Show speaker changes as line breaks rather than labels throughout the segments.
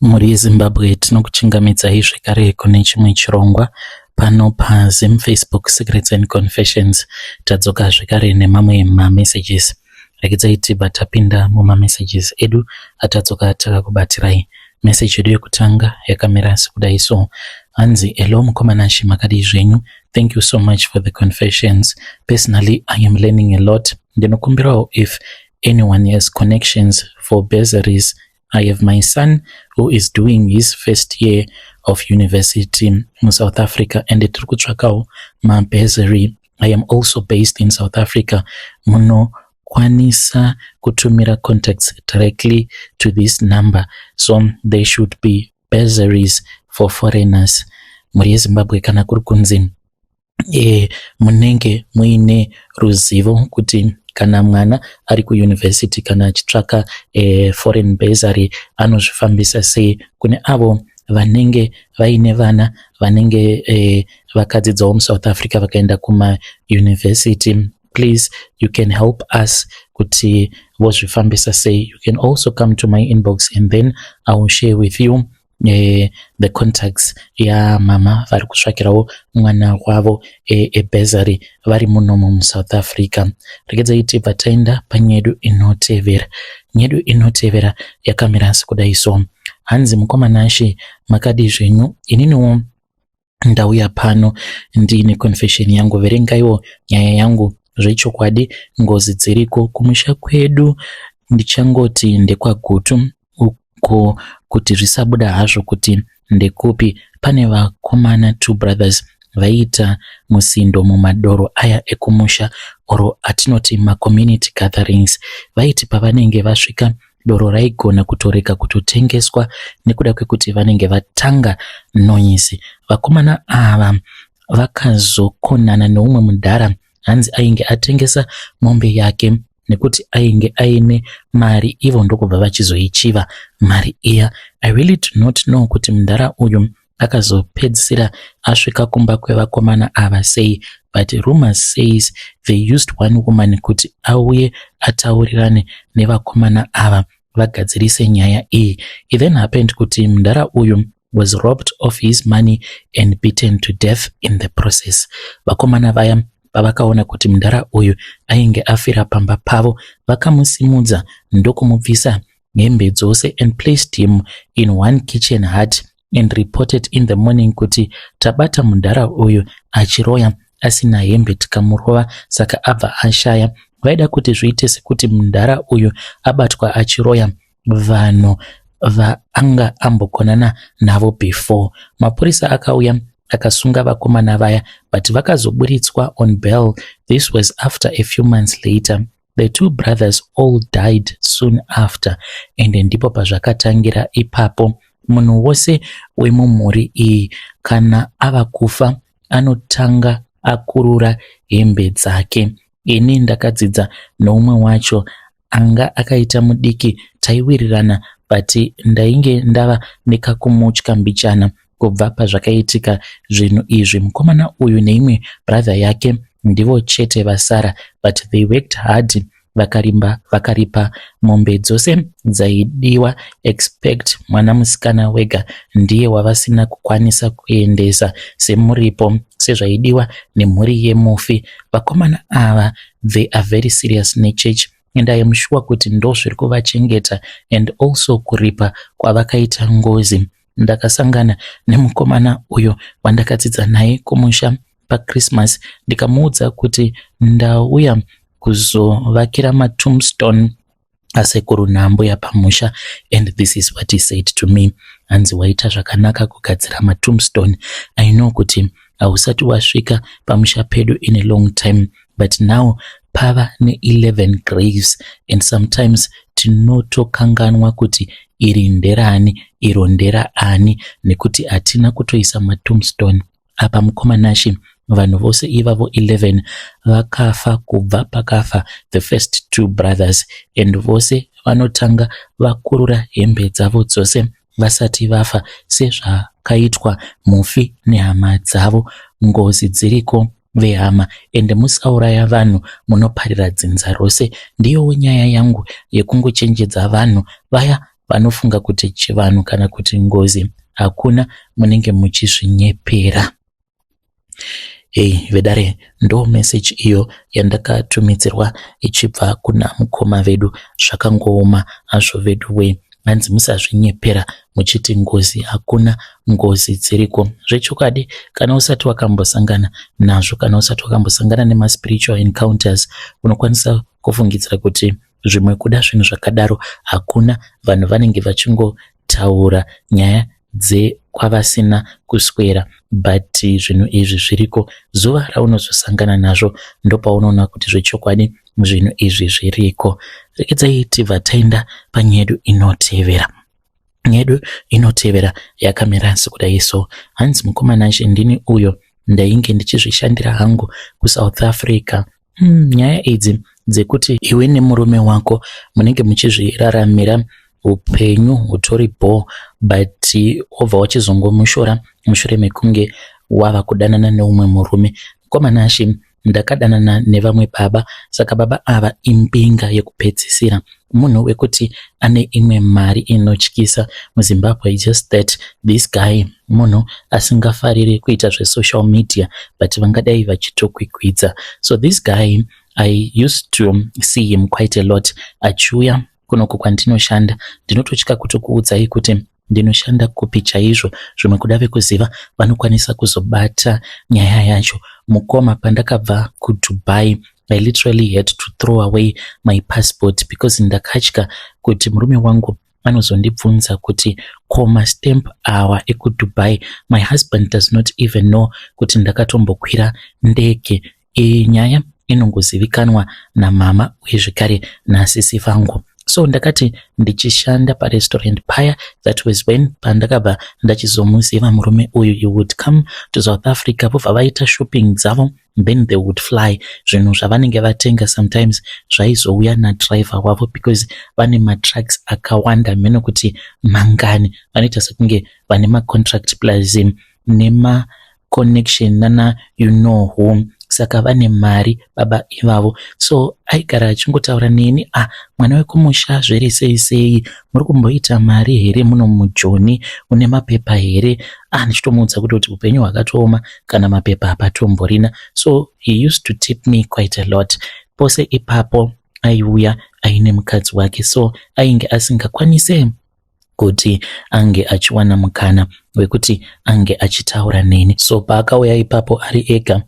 Muri Zimbabwe tinokuchingamidzai zvekare kune chimwe chirongwa pano paZim Facebook Secrets and Confessions. Tadzoka zvekare nemamwe messages. Regai tibva tapinda messages edu atadzoka takakubatirai. Message yedu yekutanga yakamira sekudai so. Hanzi, hello mukomanashi makadi zvenyu. Thank you so much for the confessions. Personally, I am learning a lot. Ndinokumbirawo if anyone has connections for bursaries. I have my son who is doing his first year of university in South Africa and tiri kutsvakawo mabursary. I am also based in South Africa. Munokwanisa kutumira contacts directly to this number, so there should be bursaries for foreigners. Muri Zimbabwe kana kuri kunzi munenge muine ruzivo kuti kana mwana ari kuuniversity kana achitsvaka foreign bursary anozvifambisa sei, kune avo vanenge vaine vana vanenge vakadzidzawo muSouth Africa vakaenda kuma university, please you can help us kuti vozvifambisa sei. You can also come to my inbox and then I will share with you the contacts ya mama vari kutsvakirawo mwana wavo bursary vari muno muSouth Africa. Regai tibva taenda panyedu inotevera. Nyedu inotevera yakamira sekudai so. Hanzi, mukomanashi makadi zvenyu, ininiwo ndauya pano ndine confession yangu. Verengaiwo nyaya yangu zvechokwadi. Ngozi dziriko kumusha kwedu, ndichangoti ndekwagutu uko kuti zvisabuda hazvo kuti ndekupi. Pane vakomana 2 brothers vaita musindo mumadoro aya ekumusha oro atinoti community gatherings. Vaiti pavanenge vasvika doro raigona kutoreka kutotengeswa nekuda kwekuti vanenge vatanga noise. Vakomana ava vakazokonana neumwe mudhara. Hanzi ainge atengesa mombe yake nekuti ainge aine mari, ivo ndokubva vachizoichiva mari iya. I really do not know kuti mudhara uyu akazopedzisira asvika kumba kwevakomana ava sei, but rumors says they used one woman kuti auye ataurirane nevakomana ava vagadzirise nyaya iyi. It then happened kuti mudhara uyu was robbed of his money and beaten to death in the process. Vakomana vaya pavakaona kuti mudhara uyu ainge afira pamba pavo, vakamusimudza ndokumubvisa hembe dzose and placed him in one kitchen hut and reported in the morning kuti tabata mudhara uyu achiroya asina hembe, tikamurova saka abva ashaya. Vaida kuti zviite sekuti mudhara uyu abatwa achiroya vanhu vaanga ambokonana navo before. Mapurisa akauya akasunga vakomana vaya, but vakazoburitswa on bail. This was after a few months later. The 2 brothers all died soon after, and ndipo pazvakatangira ipapo. Munhu wose wemumhuri iyi kana ava kufa anotanga akurura hembe dzake. Ini ndakadzidza noumwe wacho anga akaita mudiki, taiwirirana, but ndainge ndava nekakumutya mbichana kubva pazvakaitika zvinhu izvi. Mukomana uyu neimwe brother yake ndivo chete vasara, but they worked hard, vakaripa mombe dzose dzaidiwa, expect mwana musikana wega ndiye wavasina kukwanisa kuendesa semuripo sezvaidiwa nemhuri yemufi. Vakomana ava they are very serious nechurch and I am sure kuti ndo zviri kuvachengeta and also kuripa kwavakaita ngozi. Ndakasangana nemukomana uyo wandakadzidza naye kumusha paChristmas, ndikamuudza kuti ndauya kuzovakira tombstone asekuru nhambwe yapamusha, and this is what he said to me. Hanzi, waita zvakanaka kugadzira tombstone. I know kuti hausati wasvika pamusha pedu in a long time, but now pava ne11 graves and sometimes tinotokanganwa kuti iri nderani iro nderaani nekuti hatina kutoisa tombstone. Apa mukomanashi vanhu vose ivavo 11 vakafa kubva pakafa the first 2 brothers, and vose vanotanga vakurura hembe dzavo dzose vasati vafa sezvakaitwa mufi nehama dzavo. Ngozi dziriko vehama, ende musauraya vanhu, munoparira dzinza rose. Ndiyo nyaya yangu yekungochenjedza vanhu vaya vanofunga kuti chivanhu kana kuti ngozi hakuna, munenge muchizvinyepera. Vedare, ndo message iyo yandakatumidzirwa ichibva kuna mukoma vedu. Zvakangooma hazvo vedu we, hanzi musazvinyepera muchiti ngozi hakuna, ngozi dziriko. Zvechokwadi, kana usati wakambosangana nazvo, kana usati wakambosangana nema spiritual encounters, unokwanisa kufungidzira kuti zvimwe kuda zvinhu zvakadaro hakuna. Vanhu vanenge vachingotaura nyaya kwavasina kuswera, but zvinhu izvi zviriko. Zuva raunozosangana nazvo ndopaunoona kuti zvechokwadi zvinhu izvi zviriko. Rekedzai tibva taenda panyedu inotevera. Nyedu inotevera yakamira sekudai so. Hanzi mukoma naShe ndini uyo ndainge ndichizvishandira hangu kuSouth Africa. Nyaya idzi dzekuti iwe nemurume wako munenge muchizviraramira upenyu hutoripo, but obva wachizongomushora mushure mekunge wava kudanana neumwe murume. Mukoma naShe ndakadanana nevamwe baba, saka baba ava imbinga yekupedzisira. Munhu wekuti ane imwe mari inotyisa muZimbabwe, just that this guy munhu asingafariri kuita zvesocial media, but vangadai vachitokwikwidza. So this guy, I used to see him quite a lot. Achiuya kunoko kwandinoshanda, ndinototya kutokuudzai kuti ndinoshanda kupi chaizvo. Zvimwe kuda vekuziva vanokwanisa kuzobata nyaya yacho. Mukoma pandakabva kuDubai, I literally had to throw away my passport because ndakatya kuti murume wangu anozondibvunza kuti koma stamp awa ekuDubai. My husband does not even know kuti ndakatombokwira ndege. Nyaya inongozivikanwa namama uye zvekare nasisi vangu. So ndakati ndichishanda parestaurant paya, that was when pandakabva ndachizomuziva murume uyu. You would come to South Africa, vobva vaita shopping dzavo, then they would fly. Zvinhu zvavanenge vatenga sometimes zvaizouya nadriver wavo because vane matrucks akawanda, meno kuti mangani. Vanoita sekunge vane macontract plus nema connection nana you know who. Saka vane mari baba ivavo. So aigara achingotaura neni, mwana wekumusha zvere sei, muri kumboita mari here muno mujoni, une mapepa here? Ndichitomuudza kuti upenyu hwakatooma kana mapepa hapatomborina. So he used to tip me quite a lot. Pose ipapo aiuya aine mukadzi wake, so ainge asingakwanise kuti ange achiwana mukana wekuti ange achitaura neni. So paakauya ipapo ari ega,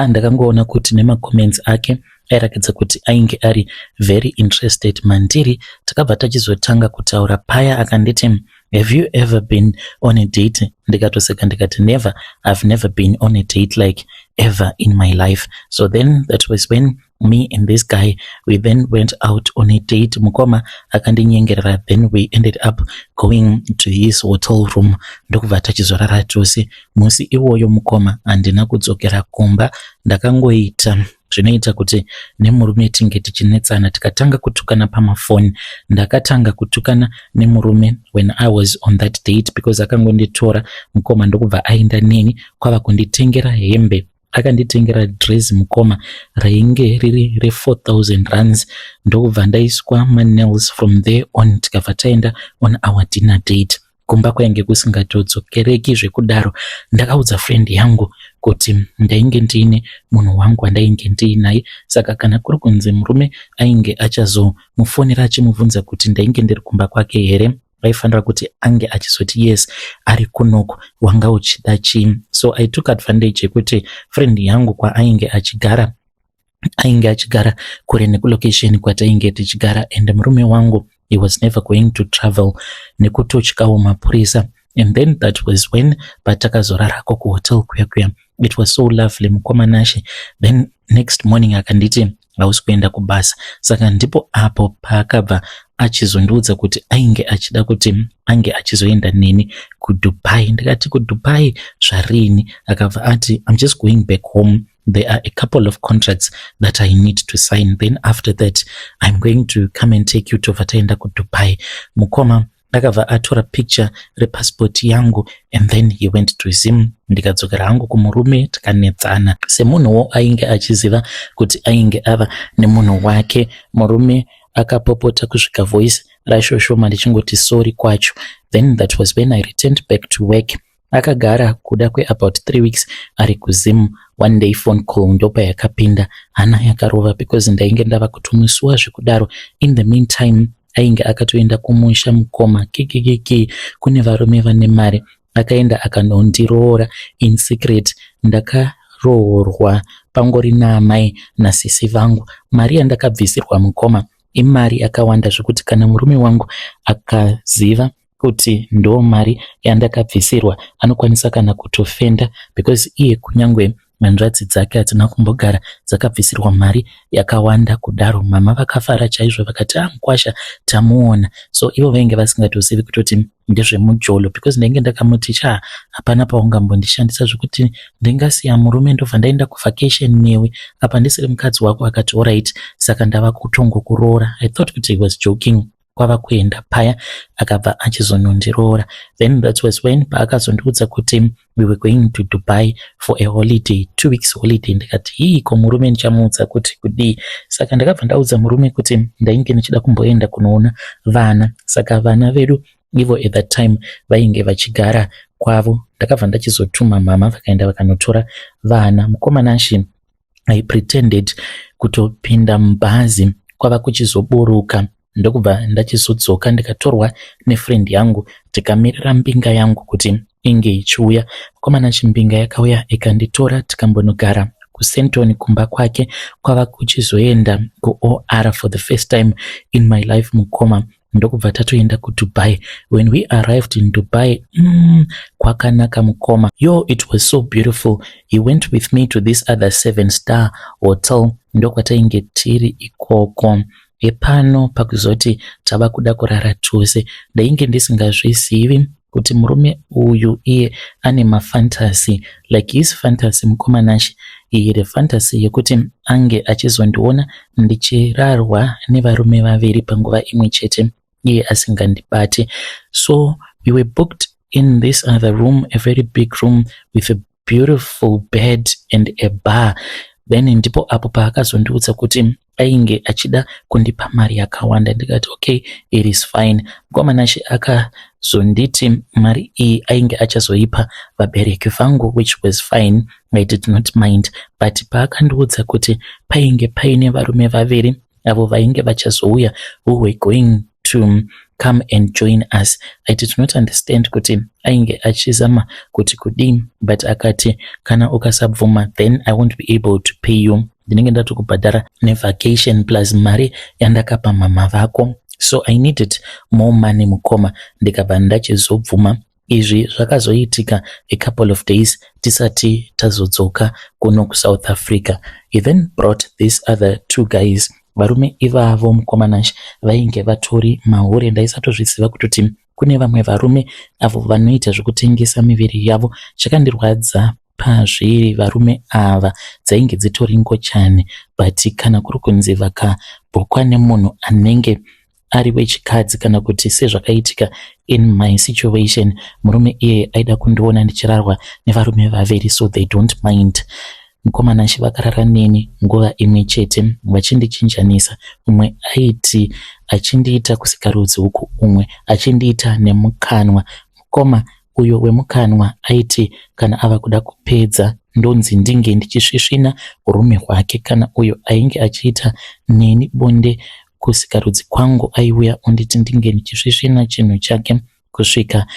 ndakangoona kuti nema comments ake airakidza kuti ainge ari very interested mandiri. Takabva tachizotanga kutaura paya, akanditi, have you ever been on a date? Ndikatoseka ndikati never, I've never been on a date like ever in my life. So then that was when me and this guy, we then went out on a date. Mukoma akandinyengerera, then we ended up going to his hotel room. Ndokubva tachizorara tose. Musi iwoyo mukoma handina kudzokera kumba. Ndakangoita zvinoita kuti nemurume tinge tichinetsana, tikatanga kutukana pamafoni. Ndakatanga kutukana nemurume when I was on that date because akangonditora mukoma ndokubva aenda neni kwava kunditengera hembe. Akanditengera dress mukoma rainge riri re4,000 rands. Ndokubva ndaiswa nails from there on, tikabva taenda on our dinner date. Kumba kwainge kusingatodzokereki zvekudaro. Ndakaudza friend yangu kuti ndainge ndine munhu wangu wandainge ndiinaye, saka kana kuri kunzi murume ainge achazomufonera achimubvunza kuti ndainge ndiri kumba kwake here, aifanira kuti ange achizoti yes, ari kunoko, wanga uchida chii. So I took advantage yekuti friend yangu kwaainge achigara, ainge achigara kure nekulocation kwatainge tichigara, and murume wangu, he was never going to travel nekutotyawo mapurisa. And then that was when patakazorarako kuhotel kuya. It was so lovely mukoma naShe. Then next morning akanditi hausi kuenda kubasa. Saka ndipo apo paakabva achizondiudza kuti ainge achida kuti ange achizoenda neni kuDubai. Ndikati kuDubai zvarini? Akabva ati, I'm just going back home. There are a couple of contracts that I need to sign. Then after that, I'm going to come and take you to vataenda kuDubai. Mukoma akabva atora picture repassport yangu, and then he went to Zim. Ndikadzokera hangu kumurume, tikanetsana. Semunhuwo ainge achiziva kuti ainge ava nemunhu wake. Murume akapopota kusvika voice rashoshoma ndichingoti sorry kwacho. Then that was when I returned back to work. Akagara kuda about 3 weeks ari kuZim. One day phone call ndopa yakapinda, hana yakarova because ndainge ndava kutumuswa zvikudaro. In the meantime ainge akatoenda kumusha mukoma kikikiki kune varume vane mari. Akaenda akanondiroora in secret. Ndakaroorwa pangori naamai nasisi vangu. Mari yandakabvisirwa mukoma imari yakawanda zvokuti kana murume wangu akaziva kuti ndo mari yandakabvisirwa anokwanisa kana kutofenda, because iye kunyangwe hanzvadzi dzake hatina kumbogara dzakabvisirwa mari yakawanda kudaro. Mama vakafara chaizvo vakati Mukwasha tamuona. So ivo vainge vasingatozivi kutoti ndezvemujolo, because ndainge ndakamuti hapana paungambondishandisa zvokuti ndingasiya murume ndobva ndaenda kuvacation newe apa ndisiri mukadzi wako. Akati alright, saka ndava kutongokuroora. I thought kuti he was joking, kwava kuenda paya akabva achizonondiroora. Then that was when paakazondiudza kuti we were going to Dubai for a holiday, 2 weeks holiday. Ndikati ko murume ndichamuudza kuti kudii. Saka ndakabva ndaudza murume kuti ndainge ndichida kumboenda kunoona vana. Saka vana vedu ivo at that time vainge vachigara kwavo. Ndakabva ndachizotuma mama vakaenda vakanotora vana. Mukomanashi I pretended kutopinda mubhazi kwava kuchizoburuka. Ndokubva ndachizodzoka ndikatorwa nefriend yangu tikamirira mbinga yangu kuti inge ichiuya. Mukomanashi mbinga yakauya ikanditora tikambonogara kuSenton kumba kwake. Kwava kuchizoenda kuOR for the first time in my life mukoma. Ndokubva tatoenda kuDubai. When we arrived in Dubai, kwakanaka mukoma. It was so beautiful. He went with me to this other 7-star hotel. Ndokwatainge tiri ikoko. Epano pakuzoti tava kuda kurara tose. Ndainge ndisingazvizivi kuti murume uyu iye ane mafantasy, like his fantasy mukomanashi. He had a fantasy yekuti ange achizondiona ndichirarwa nevarume vaviri panguva imwe chete iye asingandibate. So we were booked in this other room, a very big room with a beautiful bed and a bar. Then ndipo apo paakazondiudza kuti ainge achida kundipa mari yakawanda. Ndikati okay, it is fine. Mukomanashi akazonditi mari iyi ainge achazoipa vabereki vangu, which was fine. I did not mind. But paakandiudza kuti painge paine varume vaviri avo vainge vachazouya who were going to come and join us, I did not understand kuti ainge achizama kuti kudii. But akati kana ukasabvuma then I won't be able to pay you. Ndinenge ndatokubhadhara nevacation plus mari yandakapa mama vako. So I needed more money mukoma. Ndikabva ndachizobvuma. Izvi zvakazoitika a couple of days tisati tazodzoka kuno kuSouth Africa. He then brought these other 2 guys. Varume ivavo mukomanashi vainge vatori mahure. Ndaisatozviziva kutoti kune vamwe varume avo vanoita zvokutengesa miviri yavo. Chakandirwadza pazviri varume ava dzainge dzitori ngochane, but kana kuri kunzi vakabhukwa nemunhu anenge ari wechikadzi kana kuti sezvakaitika in my situation, murume iye aida kundiona ndichirarwa nevarume vaviri, so they don't mind. Mukomanashi vakarara neni nguva imwe chete vachindichinjanisa. Umwe aiti achindiita kusikarudzi huku umwe achindiita nemukanwa. Mukoma uyo wemukanwa aiti kana ava kuda kupedza ndonzi ndinge ndichisvisvina urume hwake. Kana uyo ainge achiita neni bonde kusikarudzi kwangu aiuya unditi ndinge ndichisvisvina chinhu chake kusvika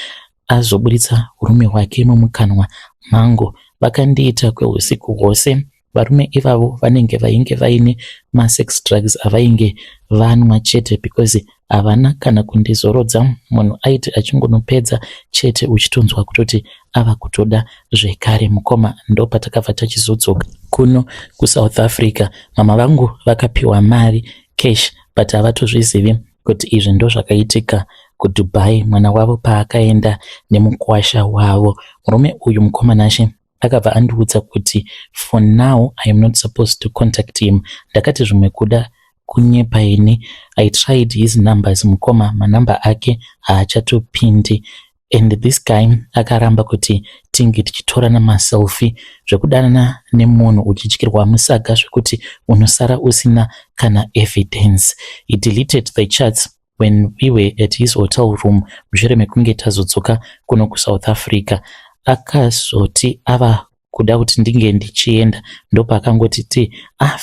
azoburitsa urume hwake mumukanwa mangu. Vakandiita kweusiku hwose. Varume ivavo vanenge vainge vaine masex drugs avainge vanwa chete, because havana kana kundizorodza. Munhu aiti achingonopedza chete uchitonzwa kutoti ava kutoda zvekare mukoma. Ndo patakabva tachizodzoka kuno kuSouth Africa. Mama vangu vakapiwa mari cash, but havatozvizivi kuti izvi ndo zvakaitika kuDubai. Mwana wavo paakaenda nemukwasha wavo. Murume uyu mukomanashi akabva andiudza kuti for now I am not supposed to contact him. Ndakati zvimwe kuda kunyepa ini. I tried his numbers mukoma, manamba ake haachatopindi. and this guy akaramba kuti tinge tichitorana maselfie zvekudanana nemunhu uchityirwa musaga zvekuti unosara usina kana evidence. He deleted the chats when we were at his hotel room mushure mekunge tazodzoka kuno kuSouth Africa. Akazoti ava kuda kuti ndinge ndichienda ndopakangoti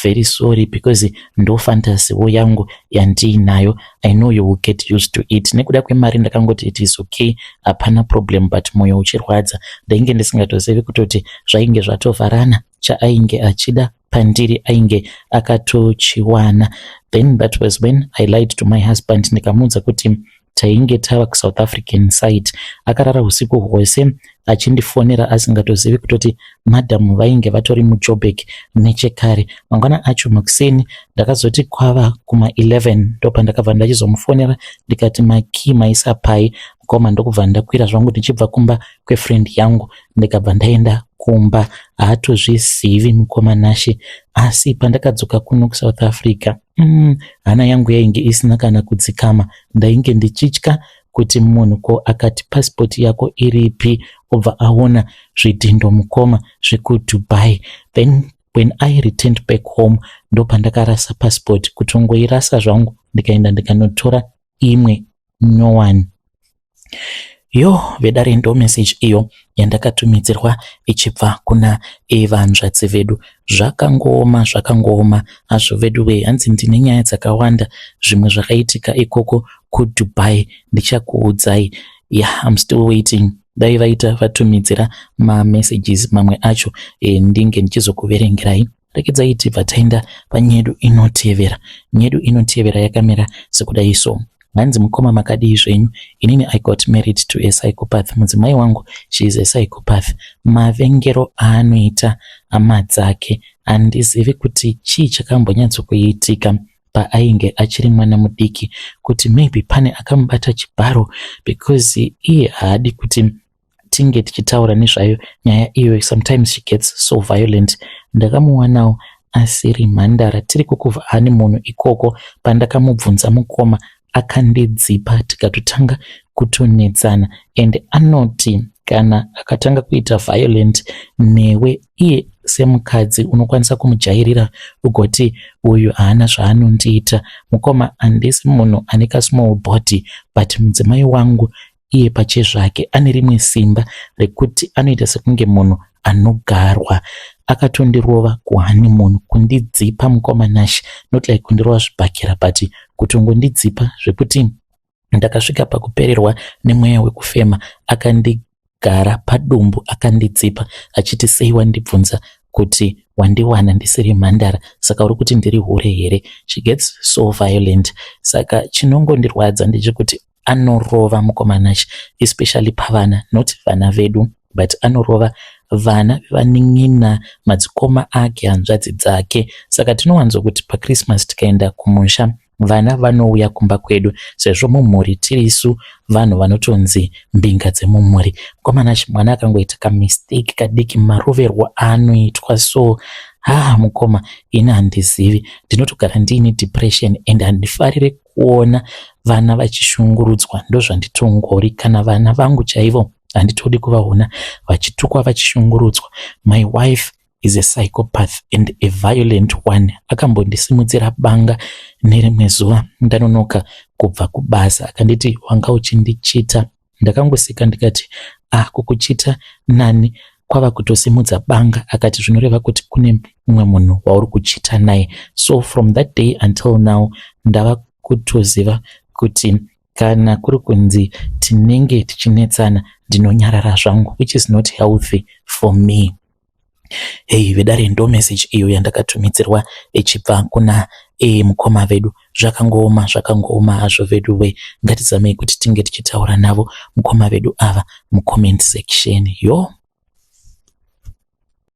very sorry because ndo fantasy yangu yandiinayo, I know you will get used to it. Nekuda kwemari ndakangoti it is okay, hapana problem, but moyo uchirwadza ndainge ndisingatozivi kutoti zvainge zvatovharana chaainge achida pandiri ainge akatochiwana. Then that was when I lied to my husband ndikamuudza kuti tainge tava kuSouth African side. Akarara usiku hwose achindifonera asingatozivi kutoti madam vainge vatori muJoburg nechekare. Mangwana acho makuseni ndakazoti kwava kuma 11 ndopa ndakabva ndachizomufonera ndikati maki maisa pai mukoma, ndokubva ndakwira zvangu ndichibva kumba kwefriend yangu ndikabva ndaenda kumba. Haatozvizivi mukoma Nashe, asi pandakadzoka kuno kuSouth Africa hana yangu yainge isina kana kudzikama. Ndainge ndichitya kuti munhu ko akati passport yako iripi, obva aona zvidhindo mukoma zvekuDubai. Then when I returned back home ndopandakarasa passport, kutongoirasa zvangu ndikaenda ndikanotora imwe nyowani. Vedare ndo message iyo yandakatumidzirwa ichibva kuna vanzvadzi vedu. Zvakangoma azvo vedu we, hanzi ndine nyaya dzakawanda zvimwe zvakaitika ikoko kuDubai ndichakuudzai. I'm still waiting. Dai vaita vatumidzira messages mamwe acho ndinge ndichizokuverengerai. Rekedzai tibva taenda panyedu inotevera. Nyedu inotevera yakamira sekudai so. Hanzi mukoma makadii zvenyu? Inini I got married to a psychopath. Mudzimai wangu she is a psychopath. Mavengero aanoita hama dzake handizivi kuti chii chakambonyatsokuitika paainge achiri mwana mudiki, kuti maybe pane akamubata chibharo because iye haadi kuti tinge tichitaura nezvayo nyaya iyo. Sometimes she gets so violent. Ndakamuwanawo asiri mhandara tiri kukuvha hani munhu ikoko. Pandakamubvunza mukoma akandidzipa tikatotanga kutonetsana, and anoti kana akatanga kuita violent newe iye semukadzi unokwanisa kumujairira ugoti uyu haana zvaanondiita. Mukoma, handisi munhu ane ka small body, but mudzimai wangu iye pachezvake ane rimwe simba rekuti anoita sekunge munhu anogarwa. Akatondirova kuhani munhu, kundidzipa mukoma Nashe, not like kundirova zvibhakira, but kutongondidzipa zvekuti ndakasvika pakupererwa nemweya wekufema. Akandigara padumbu akandidzipa achiti sei wandibvunza kuti wandiwana ndisiri mhandara, saka uri kuti ndiri hure here? She gets so violent. Saka chinongondirwadza ndechekuti anorova mukoma Nashe, especially pavana, not vana vedu, but anorova vana vanin'ina, madzikoma ake, hanzvadzi dzake. Saka tinowanzokuti paChristmas tikaenda kumusha vana vanouya kumba kwedu, sezvo mumhuri tirisu vanhu vanotonzi mbinga dzemumhuri. Mukoma Nashe mwana akangoita kamistake kadiki, maroverwa anoitwa so mukoma ini handizivi. Ndinotogara ndiine depression and handifarire kuona vana vachishungurudzwa. Ndozvanditongori. Kana vana vangu chaivo handitodi kuvaona vachitukwa vachishungurudzwa. My wife is a psychopath and a violent one. Akambondisimudzira banga nerimwe zuva ndanonoka kubva kubasa, akanditi wanga uchindichita. Ndakangoseka ndikati kukuchita nani? Kwava kutosimudza banga. Akati zvinoreva kuti kune mumwe munhu wauri kuchita naye. So from that day until now ndava kutoziva kuti kana kuri kunzi tinenge tichinetsana ndinonyarara zvangu, which is not healthy for me. Vedare ndo message iyo yandakatumidzirwa ichibva kuna mukoma vedu. Zvakangoma azvo vedu we. Ngatizamei kuti tinge tichitaura navo mukoma vedu ava mucomment section.